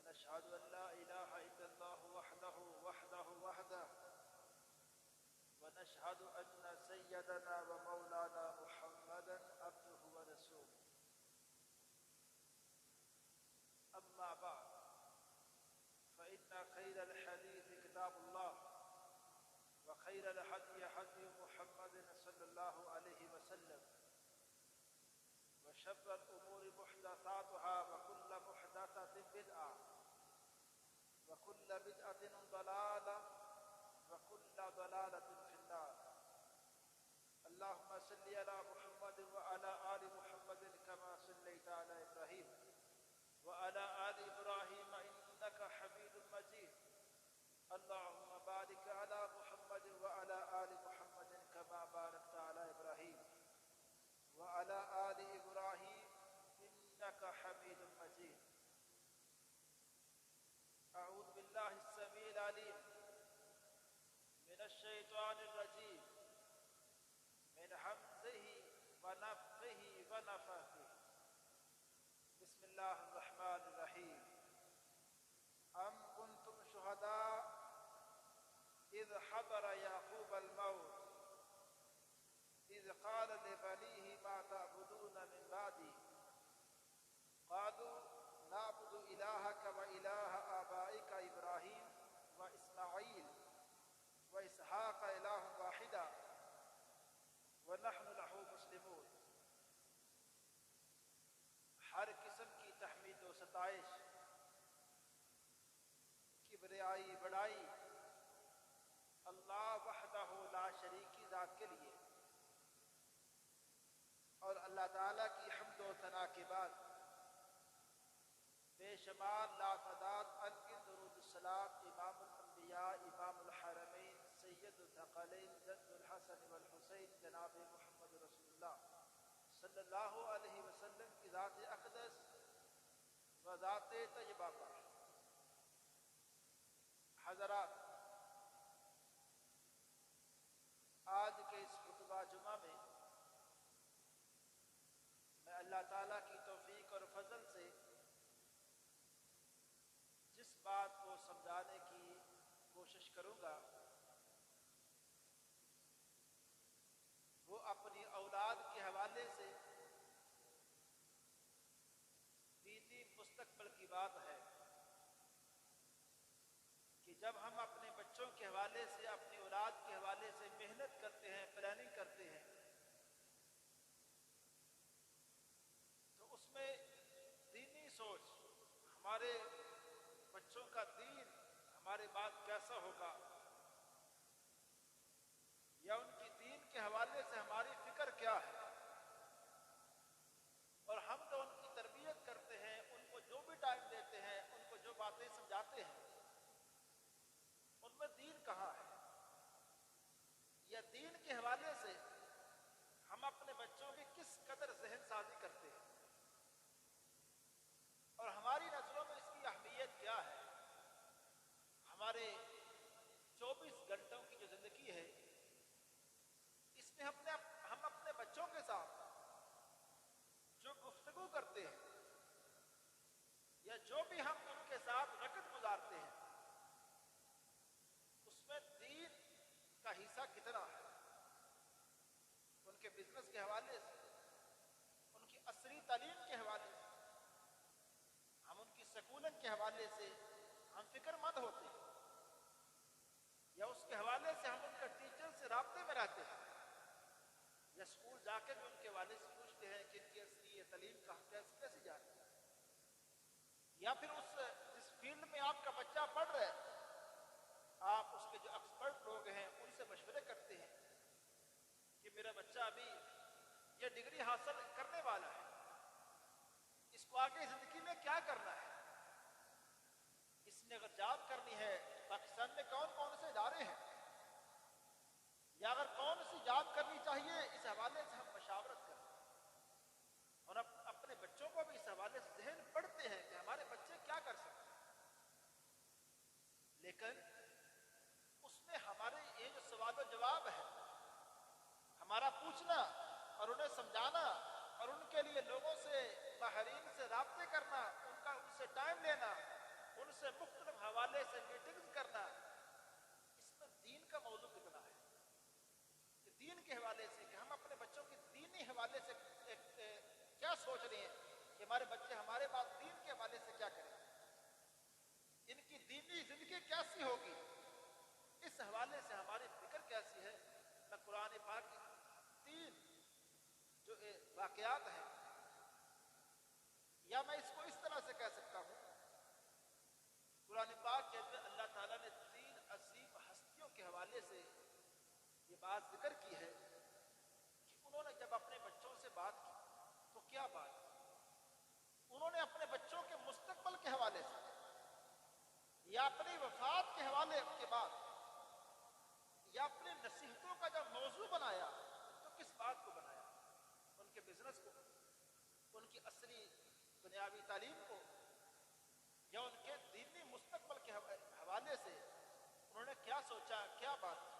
ونشهد أن لا إله إلا الله وحده ونشهد أن سيدنا ومولانا محمدا عبده ورسوله. أما بعد فإن خير الحديث كتاب الله وخير الهدي هدي محمد صلى الله عليه وسلم وشر الأمور محدثاتها وكل محدثة بدعة وكل بدعة ضلالة وكل ضلالة في النار. اللهم صل على محمد وعلى آل محمد كما صليت على إبراهيم وعلى آل إبراهيم إنك حميد مجيد. اللهم بارك على محمد وعلى آل محمد كما باركت على إبراهيم وعلى آل إبراهيم إنك حميد مجيد. أعوذ بالله السميع العليم من الشيطان الرجيم من همزه ونفخه ونفثه. بسم الله الرحمن الرحيم. أم كنتم شهداء إذ حضر يعقوب الموت إذ قال لبنيه ما تعبدون من بعدي قالوا نعبد إلهك وإله آبائك إبراهيم وإسماعيل وإسحاق إله واحدا ونحن له مسلمون. ہر قسم کی تحمید و ستائش، کبریائی بڑائی اللہ وحدہ لا شریک کی ذات کے لیے، اور اللہ تعالیٰ کی حمد و ثنا کے بعد بے شمار لا تعداد انگن درود الصلاۃ امام الانبیاء امام الحرمین سید الثقلین جد الحسن والحسین جناب محمد رسول اللہ صلی اللہ علیہ وسلم کی ذات اقدس و ذات طیبہ پر. حضرات، آج کے اس خطبہ جمعہ میں میں اللہ تعالیٰ کی توفیق اور فضل سے جس بات کو سمجھانے کی کوشش کروں گا وہ اپنی اولاد کے حوالے سے دینی مستقبل کی بات ہے کہ جب ہم اپنے بچوں کے حوالے سے، اپنی اولاد کے حوالے سے محنت کرتے ہیں، پلاننگ کرتے ہیں، تو اس میں دینی سوچ، ہمارے بچوں کا دین ہمارے بعد کیسا ہوگا، یا ان کی دین کے حوالے سے ہماری فکر کیا ہے، اور ہم تو ان کی تربیت کرتے ہیں، ان کو جو بھی ٹائم دیتے ہیں، ان کو جو باتیں سمجھاتے ہیں، ان میں دین کہاں ہے، یا دین کے حوالے سے ہم اپنے بچوں کی کس قدر ذہن سازی کرتے ہیں، اور ہماری نظروں میں اس کی اہمیت کیا ہے. ہمارے 24 گھنٹوں کی جو زندگی ہے، اس میں ہم اپنے بچوں کے ساتھ جو گفتگو کرتے ہیں یا جو بھی ہم ان کے ساتھ وقت گزارتے ہیں، اس میں دین کا حصہ کتنا ہے. ان کے بزنس کے حوالے سے، ان کی عصری تعلیم کے حوالے سے، ہم ان کی سکولنگ کے حوالے سے ہم فکر مند ہوتے ہیں، یا اس کے حوالے سے ہم ان کا ٹیچر سے رابطے میں رہتے ہیں، یا اسکول جا کے بھی ان کے والد سے پوچھتے ہیں کہ ان کی عصری تعلیم کیسے جا رہی ہے، یا پھر جس فیلڈ میں آپ کا بچہ پڑھ رہا ہے آپ اس کے جو ایکسپرٹ لوگ ہیں ان سے مشورے کرتے ہیں کہ میرا بچہ ابھی یہ ڈگری حاصل کرنے والا ہے، اس کو آگے زندگی میں کیا کرنا ہے، اس نے اگر جاب کرنی ہے پاکستان میں کون کون سے ادارے ہیں، یا اگر کون سی جاب کرنی چاہیے، اس حوالے سے ہم مشاورت کرتے ہیں، اور اپنے بچوں کو بھی اس حوالے سے ذہن پڑھتے ہیں کہ ہمارے بچے کیا کر سکتے ہیں. لیکن اس میں ہمارے یہ جو سوال و جواب ہے، ہمارا پوچھنا اور انہیں سمجھانا اور ان کے لیے لوگوں سے ماہرین سے رابطے کرنا، ان سے ٹائم لینا، ان سے مختلف حوالے سے میٹنگز کرنا، اس میں دین کا موضوع کتنا ہے کہ دین کے حوالے سے کہ ہم اپنے بچوں کے دینی حوالے سے کیا سوچ رہے ہیں کہ ہمارے بچے ہمارے بعد دین کے حوالے سے کیا کریں، ان کی دینی زندگی کیسی ہوگی، اس حوالے سے ہماری فکر کیسی ہے۔ میں قرآن پاک کی 3 جو واقعات ہیں، یا میں اس کو اس طرح سے کہہ سکتا ہوں، قرآن پاک کے اندر اللہ تعالیٰ نے 3 عظیم ہستیوں کے حوالے سے یہ بات ذکر کی ہے کہ انہوں نے جب اپنے بچوں سے بات کی تو کیا بات کی، انہوں نے اپنے بچوں کے مستقبل کے حوالے سے یا اپنی وفات کے حوالے کے بعد یا اپنی نصیحتوں کا جب موضوع بنایا تو کس بات کو بنایا، ان کے بزنس کو، ان کی عصری دنیاوی تعلیم کو، یا ان کے دینی مستقبل کے حوالے سے انہوں نے کیا سوچا، کیا بات کی۔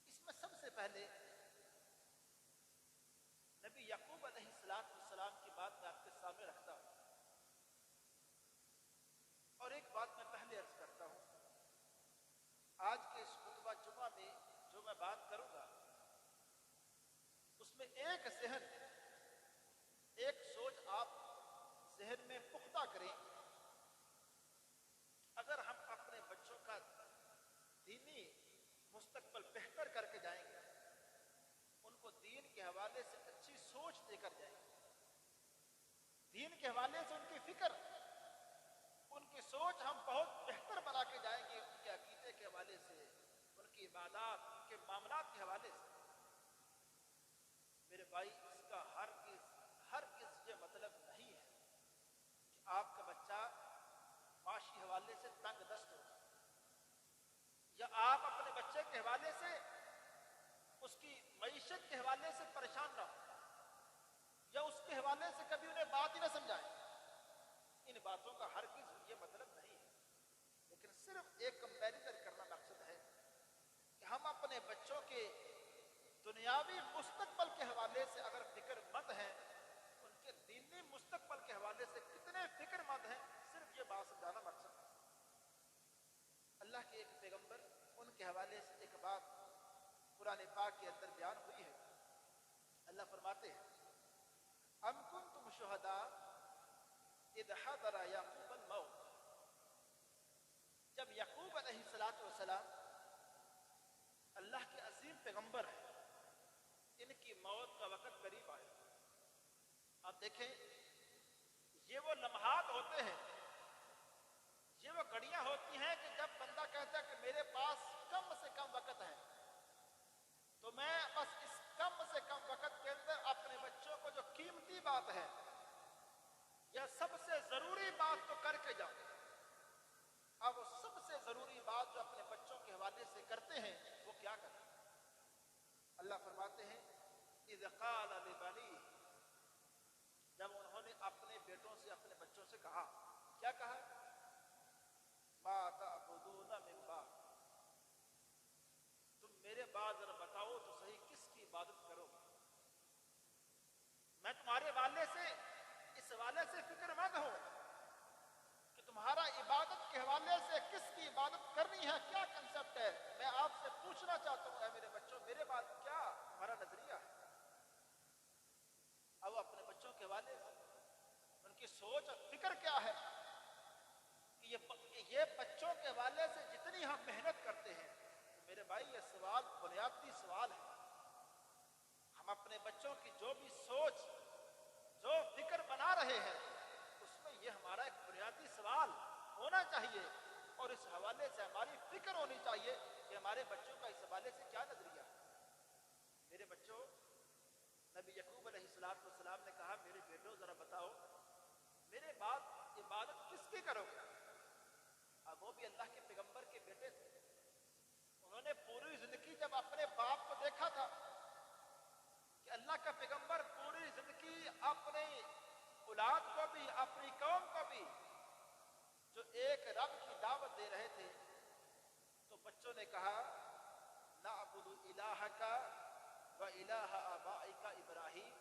اس میں سب سے پہلے نبی یعقوب علیہ السلام کی بات میں آپ کے سامنے رکھتا ہوں، اور ایک بات میں پہلے عرض کرتا ہوں، آج کے اس خطبہ جمعہ میں جو میں بات کروں گا اس میں ایک ذہن، ایک سوچ آپ ذہن میں پختہ کریں، اگر ہم اپنے بچوں کا دینی مستقبل بہتر کر کے جائیں گے، ان کو دین کے حوالے سے اچھی سوچ دے کر جائیں گے، دین کے حوالے سے ان کی فکر، ان کی سوچ ہم بہت بہتر بنا کے جائیں گے، ان کے عقیدے کے حوالے سے، ان کی عبادات، ان کے معاملات کے حوالے سے۔ میرے بھائی، اس کا ہرگز یہ مطلب نہیں ہے کہ آپ کا بچہ معاشی حوالے سے تنگ دست ہو، یا آپ اپنے بچے کے حوالے سے اس کی معیشت کے حوالے سے پریشان نہ ہو، یا اس کے حوالے سے کبھی انہیں بات ہی نہ سمجھائیں۔ ان باتوں کا ہرگز یہ مطلب نہیں ہے، لیکن صرف ایک کمپیریزن کرنا مقصد ہے کہ ہم اپنے بچوں کے دنیاوی مستقبل کے حوالے سے اگر فکر مند ہیں، ان کے دینی مستقبل کے حوالے سے کتنے فکر مند ہیں، صرف یہ بات سمجھانا مقصد ہے۔ اللہ کے ایک پیغمبر، ان کے حوالے سے ایک بات قرآن پاک کے اندر بیان ہوئی ہے۔ اللہ فرماتے ہیں، ام کنتم شہداء اذ حضر یعقوب الموت، جب یعقوب علیہ السلام اللہ کے عظیم پیغمبر ہیں، ان کی موت کا وقت قریب آیا۔ آپ دیکھیں، یہ وہ لمحات ہوتے ہیں، یہ وہ گھڑیاں ہوتی ہیں کہ جب بندہ کہتا ہے کہ میرے پاس کم سے کم وقت ہے، تو میں بس اس کم سے کم وقت کے اندر اپنے بچوں کو جو قیمتی بات ہے یا سب سے ضروری بات تو کر کے جاؤں۔ اب وہ سب سے ضروری بات جو اپنے بچوں کے حوالے سے کرتے ہیں وہ کیا کرتے ہیں؟ اللہ فرماتے ہیں، اذ قال لبنیہ، جب انہوں نے اپنے بیٹوں سے، اپنے بچوں سے کہا، کیا کہا؟ ما تعبدون من بعد، تم میرے بعد ذرا بتاؤ تو صحیح کس کی عبادت کرو گے؟ میں تمہارے والے سے اس حوالے سے فکر مند ہوں کہ تمہارا عبادت کے حوالے سے کس کی عبادت کرنی ہے، کیا کنسپٹ ہے۔ میں آپ سے پوچھنا چاہتا ہوں، اے میرے بچوں، میرے بعد کیا تمہارا نظریہ ہے؟ اب اپنے بچوں کے حوالے سے ان کی سوچ اور فکر کیا ہے کہ یہ بچوں کے حوالے سے جتنی ہم محنت کرتے ہیں، میرے بھائی یہ سوال بنیادی سوال ہے۔ ہم اپنے بچوں کی جو بھی سوچ، جو فکر بنا رہے ہیں، اس میں یہ ہمارا ایک بنیادی سوال ہونا چاہیے، اور اس حوالے سے ہماری فکر ہونی چاہیے کہ ہمارے بچوں کا اس حوالے سے کیا نظریہ ہے۔ میرے بچوں، نبی یعقوب علیہ السلام نے کہا، میرے بیٹوں ذرا بتاؤ میرے بعد عبادت کس کی کرو گے؟ اب وہ بھی اللہ کے پیغمبر کے بیٹے تھے، انہوں نے پوری زندگی جب اپنے باپ کو دیکھا تھا کہ اللہ کا پیغمبر پوری زندگی اپنی اولاد کو بھی، اپنی قوم کو بھی جو ایک رب کی دعوت دے رہے تھے، تو بچوں نے کہا، نعبد الہک و الہ آبائک ابراہیم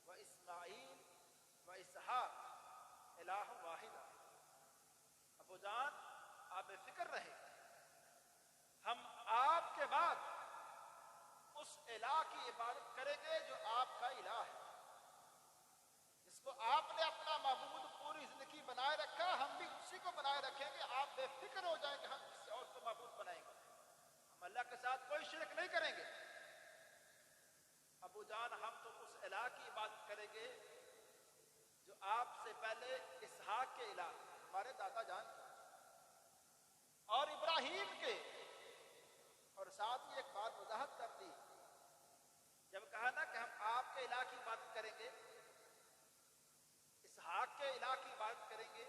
و اسماعیل و اسحاق الہ واحد، جان آپ بے فکر رہے، ہم آپ کے بعد اس الہ کی عبادت کریں گے جو آپ کا الہ ہے، جس کو آپ نے اپنا معبود پوری زندگی بنائے رکھا، ہم بھی اسی کو بنائے رکھیں گے۔ آپ بے فکر ہو جائیں کہ ہم کسی اور کو معبود بنائیں گے، ہم اللہ کے ساتھ کوئی شرک نہیں کریں گے۔ ابو جان ہم تو اس الہ کی عبادت کریں گے جو آپ سے پہلے اسحاق کے الہ، ہمارے دادا جان کے، اور ابراہیم کے، اور ساتھ ہی ایک بات وضاحت کر دی، جب کہا نا کہ ہم آپ کے الہ کی عبادت کریں گے، اسحاق کے الہ کی عبادت کریں گے،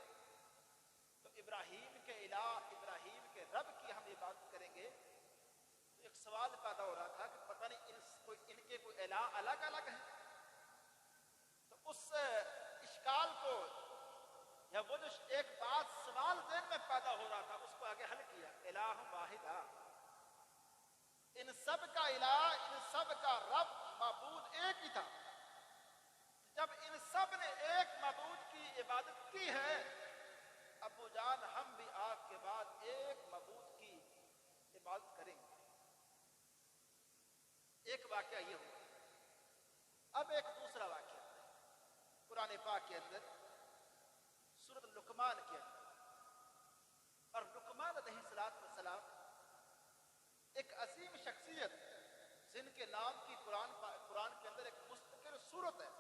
تو ابراہیم کے الہ، ابراہیم کے رب کی ہم عبادت کریں گے، تو ایک سوال پیدا ہو رہا تھا کہ پتہ نہیں ان کے کوئی الہ الگ الگ ہیں۔ تو اس اشکال کو، یا وہ جو ایک بات سوال ذہن میں پیدا ہو رہا تھا، اس کو آگے حل کیا، الہ واحدہ، ان سب کا الہ، ان سب کا رب، معبود ایک ہی تھا۔ جب ان سب نے ایک معبود کی عبادت کی ہے، ابو جان ہم بھی آپ کے بعد ایک معبود کی عبادت کریں گے۔ ایک واقعہ یہ ہوا۔ اب ایک دوسرا واقعہ قرآن پاک کے اندر، سورۃ لقمان کے اندر، اور لقمان علیہ السلام ایک عظیم شخصیت جن کے نام کی قرآن کے اندر ایک مستقل سورت ہے،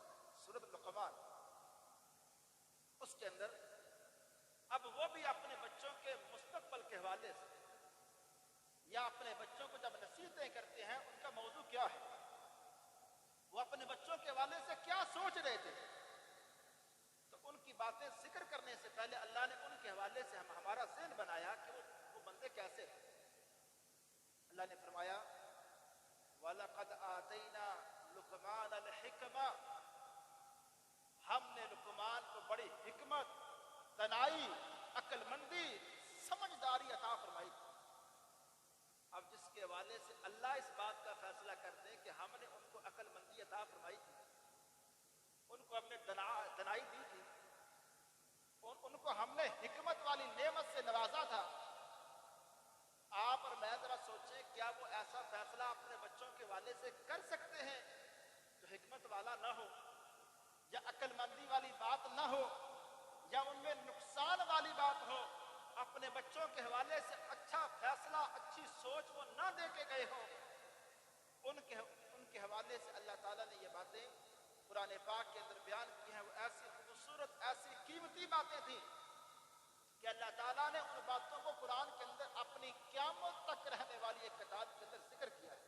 سورۃ لقمان۔ اس کے اندر اب وہ بھی اپنے بچوں کے مستقبل کے حوالے سے، یا اپنے بچوں کو جب نصیحتیں کرتے ہیں، ان کا موضوع کیا ہے، وہ اپنے بچوں کے حوالے سے کیا سوچ رہے تھے، تو ان کی باتیں ذکر کرنے سے پہلے اللہ نے ان کے حوالے سے ہمارا ذہن بنایا کہ وہ بندے کیسے ہیں۔ اللہ نے فرمایا وَلَقَدْ آتَيْنَا لُقْمَانَ الْحِكْمَةَ، ہم نے لقمان کو بڑی حکمت، دانائی، عقل مندی، سمجھداری عطا فرمائی تھی۔ اب جس کے حوالے سے اللہ اس بات کا فیصلہ کر دے کہ ہم نے ان کو عقل مندی عطا فرمائی تھی، ان کو ہم نے دانائی دی تھی، ان کو ہم نے حکمت والی نعمت سے نوازا تھا، آپ اور میں ذرا سوچیں، کیا وہ ایسا فیصلہ اپنے بچوں کے حوالے سے کر سکتے ہیں جو حکمت والا نہ ہو، یا عقل مندی والی بات نہ ہو، یا ان میں نقصان والی بات ہو؟ اپنے بچوں کے حوالے سے اچھا فیصلہ، اچھی سوچ وہ نہ دے کے گئے ہوں۔ ان کے حوالے سے اللہ تعالیٰ نے یہ باتیں قرآن پاک کے اندر بیان کی ہیں، وہ ایسی خوبصورت، ایسی قیمتی باتیں تھیں کہ اللہ تعالیٰ نے ان باتوں کو قرآن کے اندر اپنی قیامت تک رہنے والی ایک کتاب کے اندر ذکر کیا ہے۔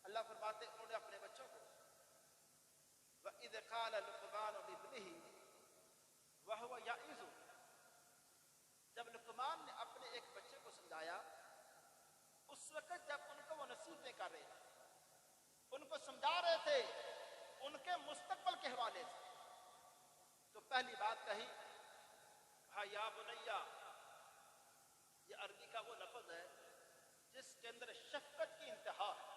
اللہ فرماتے ہیں انہوں نے اپنے بچوں کو، وَإِذْ قَالَ لُقْمَانُ لِابْنِهِ وَهُوَ يَعِظُهُ، جب لقمان نے اپنے ایک بچے کو سمجھایا، اس وقت جب ان کو وہ نصیحتیں کر رہے تھے، ان کو سمجھا رہے تھے ان کے مستقبل کے حوالے سے، تو پہلی بات کہی کہا یا بنیا۔ یہ عربی کا وہ لفظ ہے جس کے اندر شفقت کی انتہا ہے۔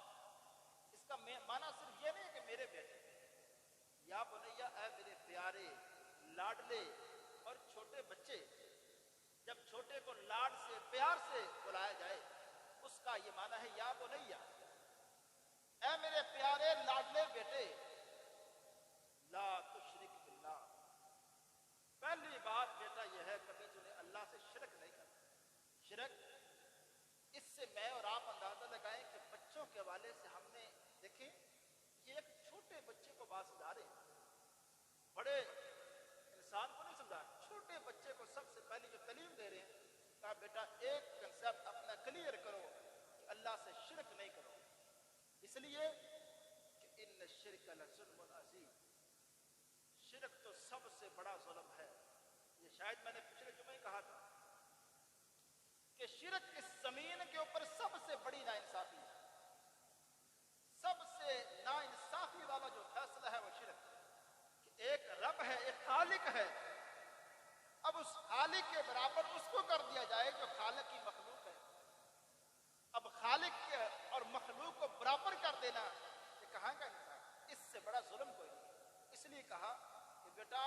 اس کا معنی صرف یہ نہیں ہے کہ میرے بیٹے، یا بنیا، اے میرے پیارے، لاڈلے اور چھوٹے بچے، جب چھوٹے کو لاڈ سے، پیار سے بلایا جائے، اس کا یہ معنی ہے یا بنیا، اے میرے پیارے لاڈلے بیٹے، لا تشرک باللہ، پہلی بات بیٹا یہ ہے کبھی تمہیں اللہ سے شرک نہیں کرنا۔ شرک، اس سے میں اور آپ اندازہ لگائیں کہ بچوں کے حوالے سے ہم نے دیکھیں، یہ ایک چھوٹے بچے کو بات سمجھا رہے ہیں، بڑے انسان کو نہیں سمجھا، چھوٹے بچے کو سب سے پہلی جو تعلیم دے رہے ہیں، کہا بیٹا ایک کنسیپٹ اپنا کلیئر کرو کہ اللہ سے شرک نہیں کرو، اس لیے کہ ان الشرک لظلم عظیم، شرک تو سب سے بڑا ظلم ہے۔ یہ شاید میں نے پچھلے جمعے کہا تھا کہ شرک اس زمین کے اوپر سب سے بڑی ناانصافی ہے، سب سے ناانصافی والا جو فیصلہ ہے وہ شرک ہے، کہ ایک رب ہے، ایک خالق ہے، اب اس خالق کے برابر اس کو کر دیا جائے جو خالق کی مخلوق ہے۔ اب خالق کے اور مخلوق کو برابر کر دینا، یہ کہاں کا انصاف؟ اس سے بڑا ظلم کوئی نہیں۔ اس لیے کہا کہ بیٹا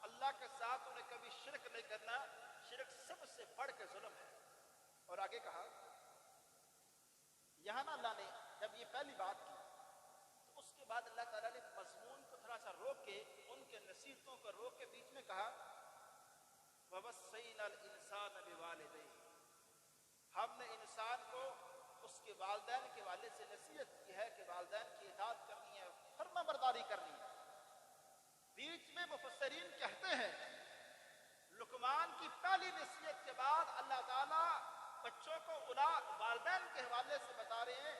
اللہ کے ساتھ انہیں کبھی شرک نہیں کرنا، شرک سب سے بڑھ کے ظلم ہے۔ اور آگے کہا یہاں نہ اللہ نے جب یہ پہلی بات کی تو اس کے بعد اللہ تعالیٰ نے مضمون کو تھوڑا سا روک کے ان کے نصیحتوں کو روک کے بیچ میں کہا وَوَصَّيْنَا الْإِنسَانَ بِوَالِدَيْهِ، ہم نے انسان کو اس کے والدین کے والے سے نصیحت کی ہے کہ والدین کی اطاعت کرنی ہے، فرما برداری کرنی ہے۔ بیچ میں مفسرین کہتے ہیں لقمان کی پہلی نصیحت کے بعد اللہ تعالیٰ بچوں کو والدین کے حوالے سے بتا رہے ہیں،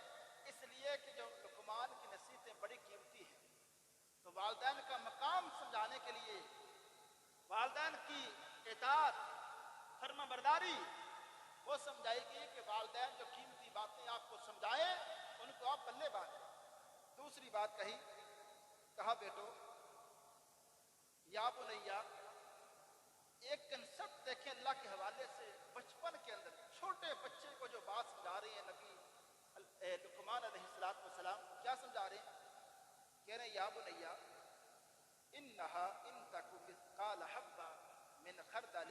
اس لیے کہ جو لقمان کی نصیحتیں بڑی قیمتی ہیں، تو والدین کا مقام سمجھانے کے لیے والدین کی اطاعت فرما برداری وہ سمجھائے گی کہ والدین جو قیمتی باتیں آپ کو سمجھائیں ان کو آپ پلے باندھیں۔ دوسری بات کہا بیٹو یا بنیا، ایک کنسپٹ دیکھیں اللہ کے حوالے سے بچپن کے اندر چھوٹے بچے کو جو بات سمجھا رہے ہیں نبی لقمان علیہ السلام کیا سمجھا رہے ہیں؟ کہہ رہے ہیں یا بنیا انہا ان تک مثقال حبہ من خردل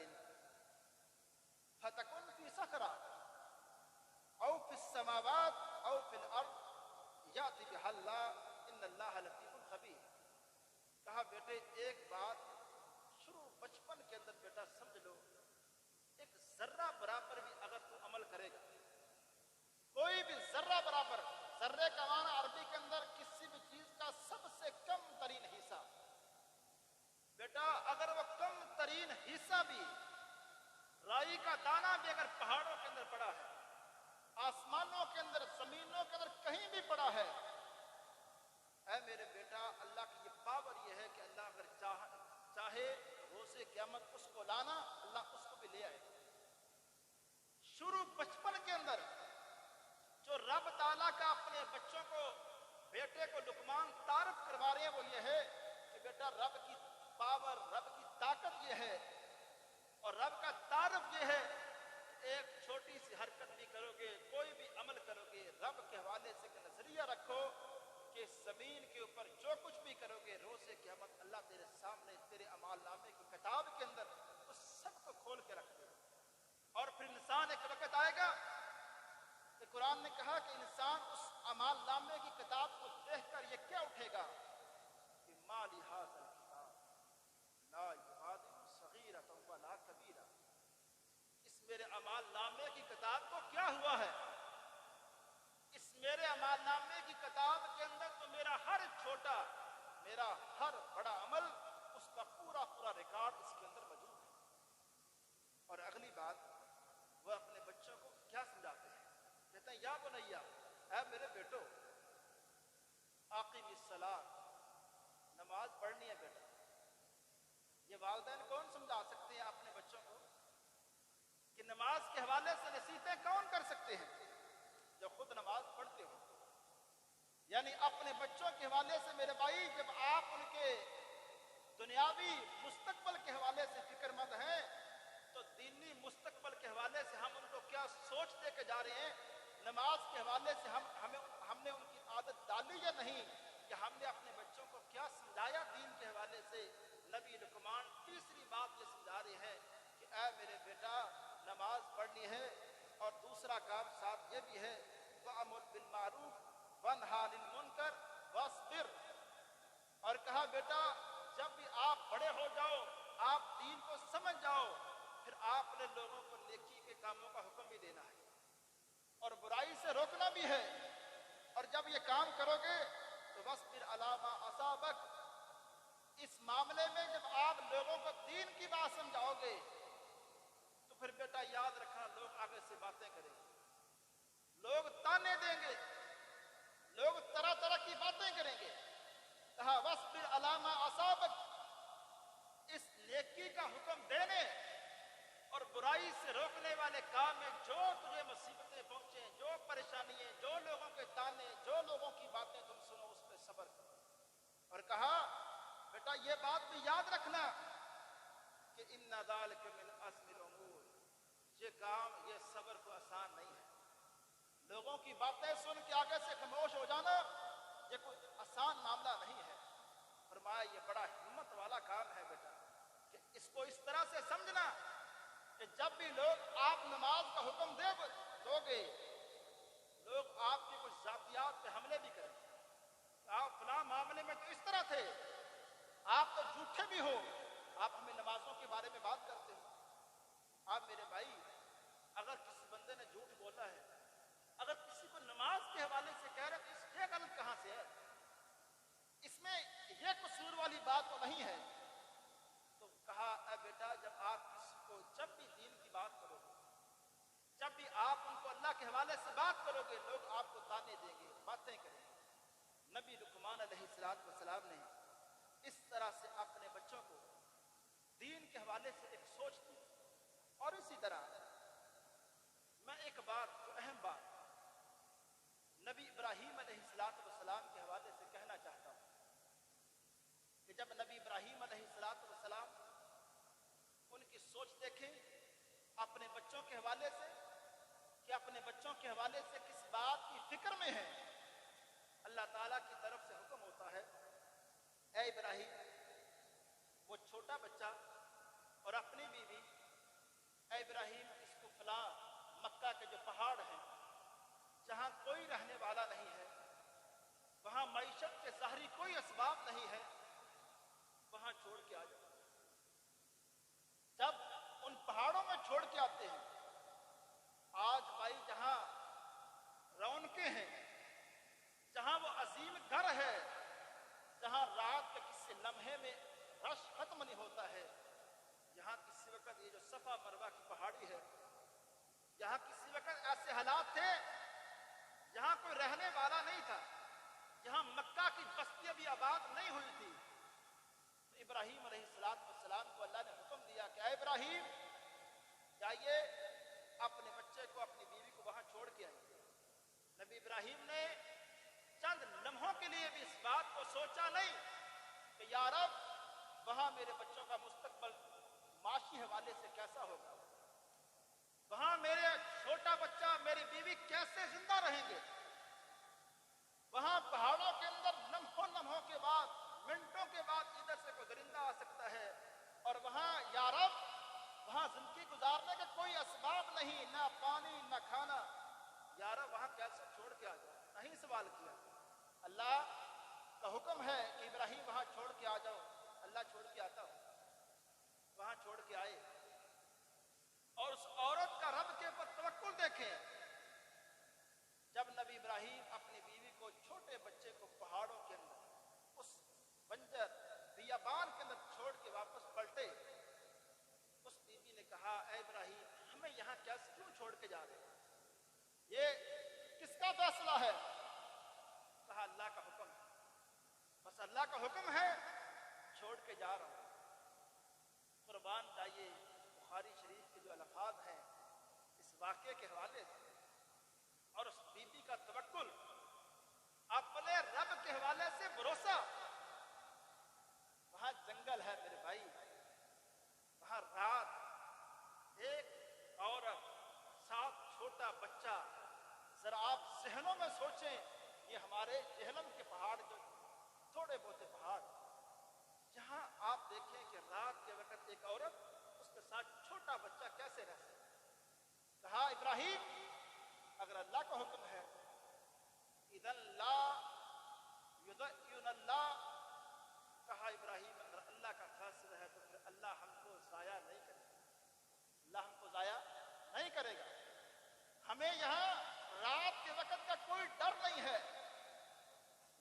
فتکن فی صخرہ او فی السماوات او فی الارض یأتی بہا اللہ ان اللہ لطیف خبیر۔ کہا بیٹے ایک بات شروع بچپن کے اندر بیٹا سمجھ لو، ایک ذرہ برابر بھی اگر تو عمل کرے گا، کوئی بھی ذرہ برابر، ذرے کا معنی عربی کے اندر کسی بھی چیز کا سب سے کم ترین حصہ، بیٹا اگر وہ کم ترین حصہ بھی، رائی کا دانہ بھی اگر پہاڑوں کے اندر پڑا ہے، آسمانوں کے اندر، زمینوں کے اندر کہیں بھی پڑا ہے، اے میرے بیٹا اللہ کی یہ پاور یہ ہے کہ اللہ اگر چاہے روز قیامت اس کو لانا، اللہ اس کو بھی لے آئے۔ شروع بچپن کے اندر جو رب تعالیٰ کا اپنے بچوں کو، بیٹے کو لقمان تعارف کروا رہے ہیں وہ یہ ہے کہ بیٹا رب کی پاور، رب کی طاقت یہ ہے، اور رب کا تعارف یہ ہے کہ ایک چھوٹی سی حرکت بھی کرو گے، کوئی بھی عمل کرو گے، رب کے حوالے سے ایک نظریہ رکھو کہ زمین کے اوپر جو کچھ بھی کرو گے روز قیامت اللہ تیرے سامنے تیرے اعمال نامے کی کتاب کے اندر اس سب کو کھول کے رکھ دے گا۔ اور پھر انسان ایک وقت آئے گا کہ قرآن نے کہا کہ انسان اس اعمال نامے کی کتاب کو دیکھ کر یہ کیا اٹھے گا کہ ما لہذا الکتاب لا یغادر صغیرۃ ولا کبیرہ، اس میرے اعمال نامے کی کتاب کو کیا ہوا ہے، اس میرے اعمال نامے کی کتاب کے اندر تو میرا ہر چھوٹا، میرا ہر بڑا عمل، اس کا پورا ریکارڈ اس کے اندر موجود ہے۔ اور اگلی بات وہ اپنے بچوں کو کیا سمجھاتے ہیں؟ کہتے ہیں یا بنیا، اے میرے بیٹو اقیم الصلاۃ، نماز پڑھنی ہے بیٹا۔ یہ والدین کون سمجھا سکتے ہیں اپنے بچوں کو کہ نماز کے حوالے سے نصیحتیں کون کر سکتے ہیں؟ جو خود نماز پڑھتے ہو۔ یعنی اپنے بچوں کے حوالے سے میرے بھائی جب آپ ان کے دنیاوی مستقبل کے حوالے سے فکر مند ہیں تو دینی مستقبل کے حوالے سے ہم ان کو کیا سوچ دے کے جا رہے ہیں، نماز کے حوالے سے ہم نے ان کی عادت ڈالی یا نہیں، کہ ہم نے اپنے بچوں کو کیا سمجھایا دین کے حوالے سے۔ نبی لقمان تیسری بات یہ سمجھا رہے ہیں کہ اے میرے بیٹا نماز پڑھنی ہے، اور دوسرا کام ساتھ یہ بھی ہے وَأَمُرْ بِالْمَعْرُوفِ وَانْهَ عَنِ الْمُنْكَرِ وَاصْبِرْ۔ اور کہا بیٹا جب بھی آپ بڑے ہو جاؤ، آپ دین کو سمجھ جاؤ، پھر آپ نے لوگوں کو نیکی کے کاموں کا حکم بھی دینا ہے اور برائی سے روکنا بھی ہے۔ اور جب یہ کام کرو گے تو وَاصْبِرْ عَلَىٰ مَا أَصَابَكَ، اس معاملے میں جب آپ لوگوں کو دین کی بات سمجھاؤ گے تو پھر بیٹا یاد رکھنا لوگ آگے سے باتیں کریں گے، لوگ تانے دیں گے، لوگ طرح طرح کی باتیں کریں گے۔ کہا وَاصْبِرْ عَلَىٰ مَا أَصَابَكَ، اس نیکی کا حکم دینے اور برائی سے روکنے والے کام میں جو تجھے مصیبتیں پہنچیں، جو پریشانیاں، جو لوگوں کے تانے، جو لوگوں کی باتیں تم سنو، اس پہ صبر کرو۔ اور کہا بیٹا یہ بات بھی یاد رکھنا کہ اِنَّ ذَلِكَ مِنْ عَزْمِ الْأُمُورِ، یہ کام، یہ صبر کو آسان نہیں ہے۔ لوگوں کی باتیں سن کے آگے سے خاموش ہو جانا یہ کوئی آسان معاملہ نہیں ہے۔ فرمایا یہ بڑا ہمت والا کام ہے بیٹا، کہ اس کو اس طرح سے سمجھنا کہ جب بھی لوگ آپ نماز کا حکم دو گے، لوگ آپ کی کچھ ذاتیات پہ حملے بھی کریں گے، آپ فلاں معاملے میں تو اس طرح تھے، آپ تو جھوٹے بھی ہو، آپ ہمیں نمازوں کے بارے میں بات کرتے ہو۔ آپ میرے بھائی، اگر کسی بندے نے جھوٹ بولا ہے، اگر کسی کو نماز کے حوالے سے کہہ رہے تو اس یہ غلط کہاں سے ہے؟ اس میں یہ قصور والی بات تو نہیں ہے۔ تو کہا اے بیٹا، جب آپ کسی کو جب بھی دین کی بات کرو گے، جب بھی آپ ان کو اللہ کے حوالے سے بات کرو گے، لوگ آپ کو تانے دیں گے، باتیں کریں گے۔ نبی لقمان علیہ السلام نے اس طرح سے اپنے بچوں کو دین کے حوالے سے ایک سوچ دی۔ اور اسی طرح میں ایک بات، جو اہم بات نبی ابراہیم علیہ السلام کے حوالے سے کہنا چاہتا ہوں کہ جب نبی ابراہیم علیہ السلام ان کی سوچ دیکھیں اپنے بچوں کے حوالے سے، کہ اپنے بچوں کے حوالے سے کس بات کی فکر میں ہے، اللہ تعالیٰ کی طرف سے حکم ہوتا ہے، اے ابراہیم، وہ چھوٹا بچہ اور اپنی بیوی، اے ابراہیم، اس کو فلاں مکہ کے جو پہاڑ ہیں جہاں کوئی رہنے والا نہیں ہے، وہاں معیشت کے ظاہری کوئی اسباب نہیں ہے، وہاں چھوڑ کے آ جاؤ۔ جب ان پہاڑوں میں چھوڑ کے آتے ہیں، آج بھائی جہاں رونقیں ہیں، جہاں وہ عظیم گھر ہے، جہاں رات کے کسی لمحے میں رش ختم نہیں ہوتا ہے، یہاں کسی وقت یہ جو صفا مروہ کی پہاڑی ہے، یہاں کسی وقت ایسے حالات تھے یہاں کوئی رہنے والا نہیں تھا، یہاں مکہ کی بستی ابھی آباد نہیں ہوئی تھی۔ تو ابراہیم علیہ السلام کو اللہ نے حکم دیا کہ اے ابراہیم، جائیے اپنے بچے کو، اپنی بیوی کو وہاں چھوڑ کے آئیے۔ نبی ابراہیم نے چند لمحوں کے لیے بھی اس بات کو سوچا نہیں کہ یا رب، وہاں میرے بچوں کا مستقبل معاشی حوالے سے کیسا ہوگا، وہاں میرے چھوٹا بچہ، میری بیوی کیسے زندہ رہیں گے، وہاں پہاڑوں کے اندر لمحوں کے بعد، منٹوں کے بعد ادھر سے کوئی درندہ آ سکتا ہے، اور وہاں یا رب، وہاں زندگی گزارنے کے کوئی اسباب نہیں، نہ پانی نہ کھانا، یا رب وہاں کیسے چھوڑ کے آ جاؤ؟ نہیں سوال کیا، اللہ کا حکم ہے کہ ابراہیم وہاں چھوڑ کے آ جاؤ۔ اللہ چھوڑ کے آتا ہو، وہاں چھوڑ کے آئے، اور اس عورت کا رب کے اوپر توکل دیکھیں۔ جب نبی ابراہیم اپنی بیوی کو، چھوٹے بچے کو پہاڑوں کے اندر، اس بنجر بیابان کے اندر چھوڑ کے واپس پلٹے، اس بیوی نے کہا اے ابراہیم، ہمیں یہاں کیوں چھوڑ کے جا رہے ہیں؟ یہ کس کا فیصلہ ہے؟ کہا اللہ کا حکم ہے، بس اللہ کا حکم ہے، چھوڑ کے جا رہا ہوں۔ قربان جائیے بخاری شریف کے جو الفاظ ہیں اس واقعے کے حوالے سے، اور اس بی بی کا توکل، اپنے رب کے حوالے سے بھروسہ۔ وہاں جنگل ہے میرے بھائی، وہاں رات، ایک عورت، ساتھ چھوٹا بچہ، ذرا آپ ذہنوں میں سوچیں، یہ ہمارے جہنم کے پہاڑ، جو تھوڑے بہت پہاڑ، جہاں آپ دیکھیں کہ رات کے وقت ایک عورت، اس کے ساتھ چھوٹا بچہ کیسے رہ سکتا؟ کہا ابراہیم، اگر اللہ کا حکم ہے، اذن لا یضیعن اللہ، کہا ابراہیم اگر اللہ کا فیصلہ ہے تو پھر اللہ ہم کو ضائع نہیں کرے گا، اللہ ہم کو ضائع نہیں کرے گا۔ ہمیں یہاں رات کے وقت کا کوئی ڈر نہیں ہے،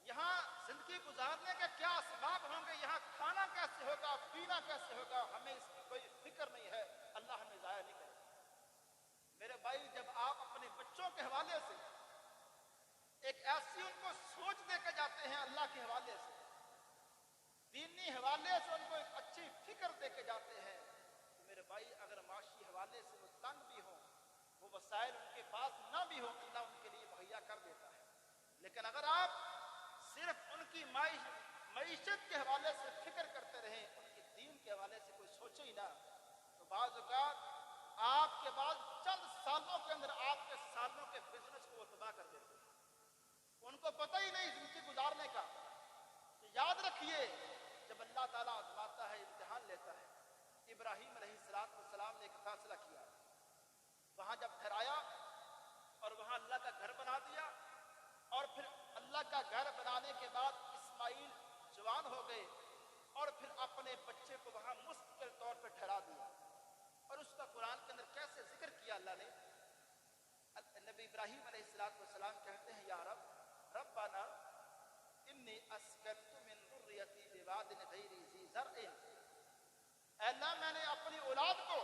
یہاں زندگی گزارنے کے کیا اسباب ہوں گے، یہاں کھانا کیسے ہوگا، پینا کیسے ہوگا، ہمیں اس کی کوئی فکر نہیں ہے، اللہ ہمیں ضائع نہیں کرے گا۔ میرے بھائی، جب آپ اپنے بچوں کے حوالے سے ایک ایسی ان کو سوچ دے کے جاتے ہیں، اللہ کے حوالے سے، دینی حوالے سے ان کو ایک اچھی فکر دے کے جاتے ہیں، تو میرے بھائی اگر معاشی حوالے سے وہ تنگ بھی ہوں، وہ وسائل ان کے پاس نہ بھی ہوں، اللہ ان کے لیے مہیا کر دیتا ہے۔ لیکن اگر آپ صرف ان کی معیشت کے حوالے سے فکر کرتے رہیں، ان کی دین کے حوالے سے کوئی سوچے ہی نہ، تو بعض اوقات آپ کے بعد چند سالوں کے اندر آپ کے سالوں کے بزنس کو وہ تباہ کر دیتے ہیں، ان کو پتہ ہی نہیں زندگی گزارنے کا۔ تو یاد رکھیے، جب اللہ تعالیٰ آزماتا ہے، امتحان لیتا ہے، ابراہیم علیہ السلام نے ایک فیصلہ کیا، وہاں جب ٹھہرایا اور وہاں اللہ کا گھر بنا دیا، اور پھر اللہ کا گھر بنانے کے بعد اسماعیل جوان ہو گئے، اور پھر اپنے بچے کو وہاں مستقل طور پہ ٹھہرا دیا، اور اس کا قرآن کے اندر کیسے ذکر کیا اللہ نے۔ نبی ابراہیم علیہ السلام کہتے ہیں، یا رب ربنا انی اسکنت من ذریتی بواد غیر ذی زرع، اے اللہ میں نے اپنی اولاد کو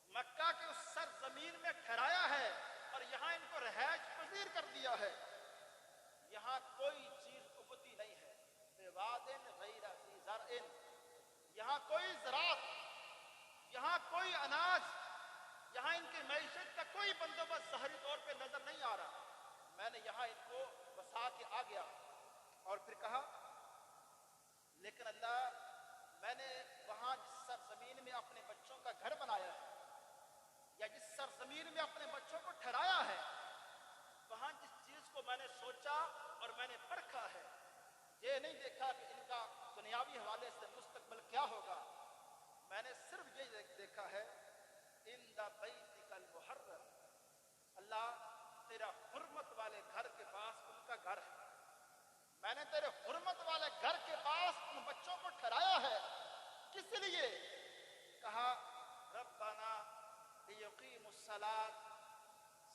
مکہ کے اس سرزمین میں ٹھہرایا ہے اور یہاں ان کو رہائش پذیر کر دیا ہے، یہاں کوئی چیز اگتی نہیں ہے، بواد غیر ذی زرع، یہاں کوئی زراعت، یہاں کوئی اناج، یہاں ان کی معیشت کا کوئی بندوبست ظاہری طور پہ نظر نہیں آ رہا، میں نے یہاں ان کو بسا کے آ گیا۔ اور پھر کہا لیکن اللہ میں نے وہاں جس سرزمین میں اپنے بچوں کا گھر بنایا ہے، یا جس سرزمین میں اپنے بچوں کو ٹھہرایا ہے، وہاں جس چیز کو میں نے سوچا اور میں نے پرکھا ہے، یہ نہیں دیکھا کہ ان کا دنیاوی حوالے سے مستقبل کیا ہوگا، میں نے صرف یہ دیکھا ہے عند بیتک المحرم، اللہ تیرا حرمت والے گھر کے پاس ان کا گھر ہے، میں نے تیرے حرمت والے گھر کے پاس ان بچوں کو ٹھہرایا ہے، کس لیے؟ کہا ربنا لیقیموا الصلاۃ،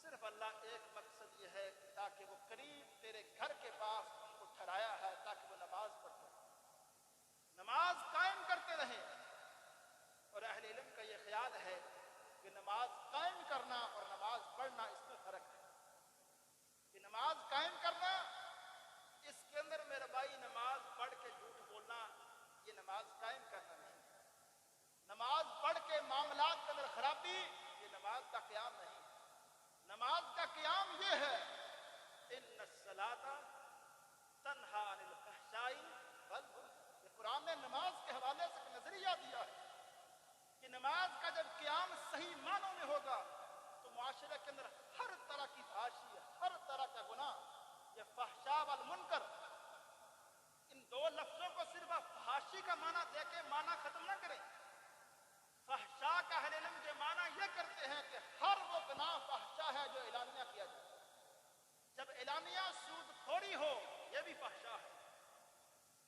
صرف اللہ ایک مقصد یہ ہے تاکہ وہ قریب تیرے گھر کے پاس ان کو ٹھہرایا ہے تاکہ وہ نماز پڑھتے رہیں، نماز قائم کرتے رہیں۔ اور اہل علم کا یہ خیال ہے کہ نماز قائم کرنا اور نماز پڑھنا اس میں فرق ہے، کہ نماز قائم کرنا اس کے اندر میرے بھائی نماز پڑھ کے جھوٹ بولنا یہ نماز قائم کرنا نہیں، نماز پڑھ کے معاملات کے اندر خرابی یہ نماز کا قیام نہیں، نماز کا قیام یہ ہے ان الصلاۃ تنہی عن الفحشاء والمنکر، یہ قرآن نے نماز کے حوالے سے ایک نظریہ دیا ہے کہ نماز کا جب قیام صحیح معنوں میں ہوگا تو معاشرے کے اندر ہر طرح کی فحاشی، ہر طرح کا گناہ، یہ فحشاء والمنکر، ان دو لفظوں کو صرف آپ فحاشی کا معنی دے کے معنی ختم نہ کریں، فحشاء کا اہل علم کے معنی یہ کرتے ہیں کہ ہر وہ گناہ فحشاء ہے جو اعلانیہ کیا جائے، جب اعلانیہ سود خوری ہو یہ بھی فحشاء ہے،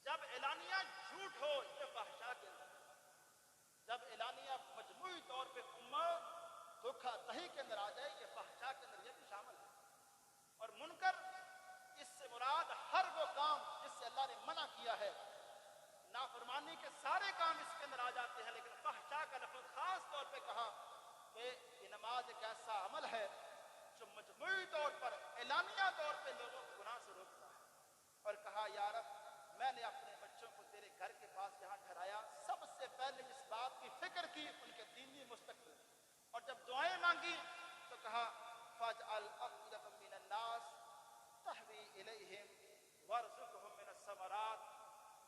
جب اعلانیہ جھوٹ ہو یہ فحشاء کے اندر، جب اعلانیہ مجموعی طور پہ امت دھوکہ دہی کے اندر آ جائے یہ فحشاء کے اندر یہ بھی شامل ہے۔ اور منکر اس سے مراد ہر وہ کام جس سے اللہ نے منع کیا ہے، نافرمانی کے سارے کام اس کے اندر آ جاتے ہیں، لیکن فحشاء کا لفظ خاص طور پہ کہا کہ یہ نماز ایک ایسا عمل ہے جو مجموعی طور پر اعلانیہ طور پہ لوگوں کو گناہ سے روکتا ہے۔ اور کہا یا رب میں نے اپنے بچوں کو تیرے گھر کے پاس یہاں ٹھہرایا، سب سے پہلے اس بات کی فکر کی ان کے دینی مستقبل، اور جب دعائیں مانگی تو کہا فاجعل افئدۃ من الناس تہوی الیہم وارزقہم من الثمرات،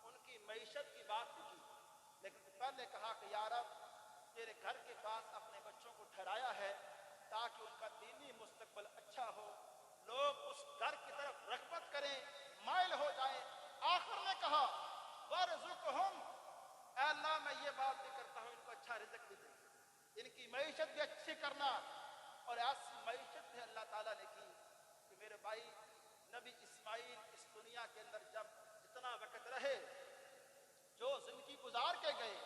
ان کی معیشت کی بات بھی کی، لیکن پہلے کہا کہ یا رب تیرے گھر کے پاس اپنے بچوں کو ٹھہرایا ہے تاکہ ان کا دینی مستقبل اچھا ہو، لوگ اس گھر کی طرف رغبت کریں، مائل ہو جائیں۔ آخر میں کہا وارزقہم، اے اللہ میں یہ بات بھی کرتا ہوں ان کو اچھا رزق بھی دے، ان کی معیشت بھی اچھی کرنا، اور ایسی معیشت بھی اللہ تعالیٰ نے کی کہ میرے بھائی نبی اسماعیل اس دنیا کے اندر جب جتنا وقت رہے، جو زندگی گزار کے گئے،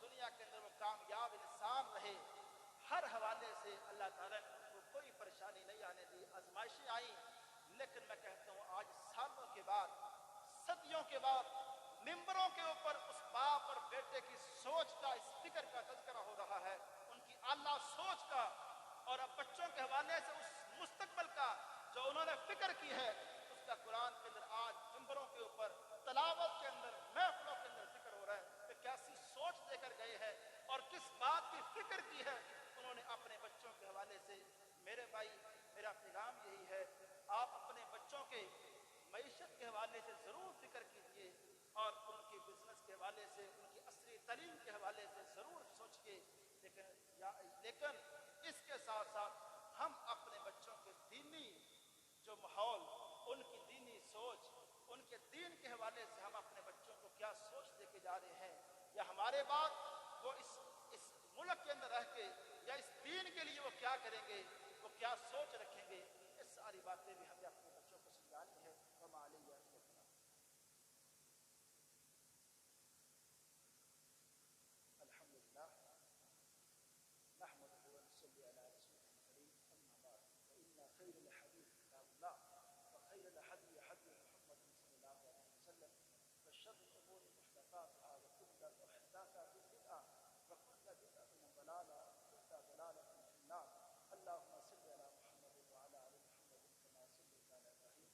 دنیا کے اندر وہ کامیاب انسان رہے، ہر حوالے سے اللہ تعالیٰ نے ان کو کوئی پریشانی نہیں آنے دی، آزمائشیں آئیں، لیکن میں کہتا ہوں آج سالوں کے بعد، صدیوں کے بعد ممبروں کے اوپر اس باپ اور بیٹے کی سوچ کا، اس فکر کا تذکرہ ہو رہا ہے، ان کی اعلیٰ سوچ کا، اور اب بچوں کے حوالے سے اس مستقبل کا جو انہوں نے فکر کی ہے اس کا قرآن کے اندر آج ممبروں کے اوپر، تلاوت کے اندر، محفلوں کے اندر ذکر ہو رہا ہے کہ کیسی سوچ دے کر گئے ہیں اور کس بات کی فکر کی ہے انہوں نے اپنے بچوں کے حوالے سے۔ میرے بھائی میرا پیغام یہی ہے، آپ اپنے بچوں کے معیشت کے حوالے سے ضرور فکر کیجئے، اور ان کی بزنس کے حوالے سے، ان کی عصری تعلیم کے حوالے سے ضرور سوچئے، لیکن اس کے ساتھ ساتھ ہم اپنے بچوں کے دینی جو ماحول، ان کی دینی سوچ، ان کے دین کے حوالے سے ہم اپنے بچوں کو کیا سوچ دے کے جا رہے ہیں، یا ہمارے ہمارے بعد وہ اس ملک کے اندر رہ کے یا اس دین کے لیے وہ کیا کریں گے، وہ کیا سوچ رکھیں گے، یہ ساری باتیں بھی ہمیں اپنے بچوں کو سمجھانی ہے. وما علیہ الحمد للہ نحمده ونصلي على رسوله الكريم. اما بعد فان خير الحديث كتاب الله وخير الهدي هدي محمد صلى الله عليه وسلم وشر الامور محدثاتها وكل محدثات بدعه وكل بدعه ضلاله وكل ضلاله في النار. اللهم صل على محمد وعلى ال محمد كما صليت على ابراهيم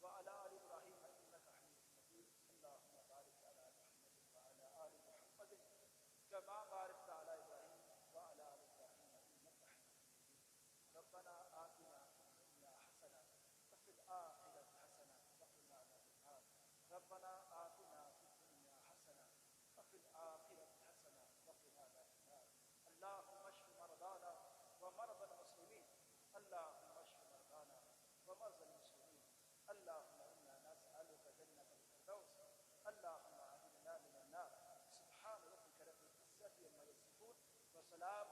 وعلى ال ابراهيم انك حميد مجيد. اللهم بارك على محمد وعلى ال محمد كما باركت على ابراهيم وعلى ال ابراهيم انك حميد مجيد. ربنا آتنا في الدنيا حسنه وفي الاخره حسنه وقنا عذاب النار. ربنا آتنا في الدنيا حسنه وفي الاخره حسنه وقنا عذاب النار. اللهم اشف مرضانا ومرضى المسلمين. اللهم اشف مرضانا ومرضى المسلمين. اللهم انا نسالك جنه الفردوس. اللهم اعذنا من النار. سبحان ربك رب العزه عما يصفون وسلام